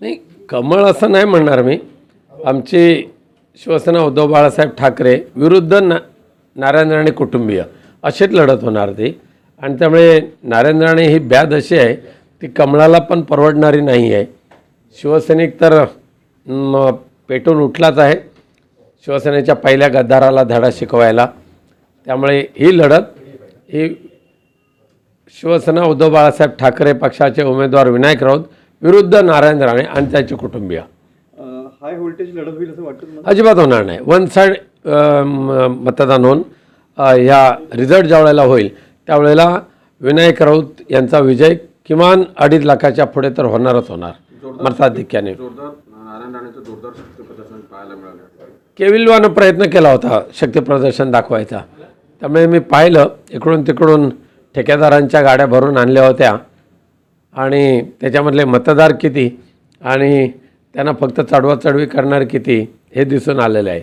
नाही, कमळ असं नाही म्हणणार मी. आमची शिवसेना उद्धव बाळासाहेब ठाकरे विरुद्ध नारायण राणे कुटुंबीय अशीच लढत होणार ती. आणि त्यामुळे नारायण राणे ही ब्याद अशी आहे ती कमळाला पण परवडणारी नाही आहे. शिवसैनिक तर पेटून उठलाच आहे शिवसेनेच्या पहिल्या गद्दाराला धडा शिकवायला. त्यामुळे ही लढत ही शिवसेना उद्धव बाळासाहेब ठाकरे पक्षाचे उमेदवार विनायक राऊत विरुद्ध नारायण राणे आणि त्याचे कुटुंबीय. हाय व्होल्टेज लढत होईल असं वाटतं तुम्हाला? अजिबात होणार नाही. वन साईड मतदान होऊन ह्या रिझल्ट ज्या वेळेला होईल त्यावेळेला विनायक राऊत यांचा विजय किमान 2.5 लाखाच्या पुढे तर होणारच होणार मताधिक्याने. नारायण राणेचं जोरदार शक्तीप्रदर्शन पाहायला मिळालं. केविलवानं प्रयत्न केला होता शक्तीप्रदर्शन दाखवायचा. त्यामुळे मी पाहिलं इकडून तिकडून ठेकेदारांच्या गाड्या भरून आणल्या होत्या आणि त्याच्यामधले मतदार किती आणि त्यांना फक्त चढवाचढवी करणार किती हे दिसून आलेलं आहे.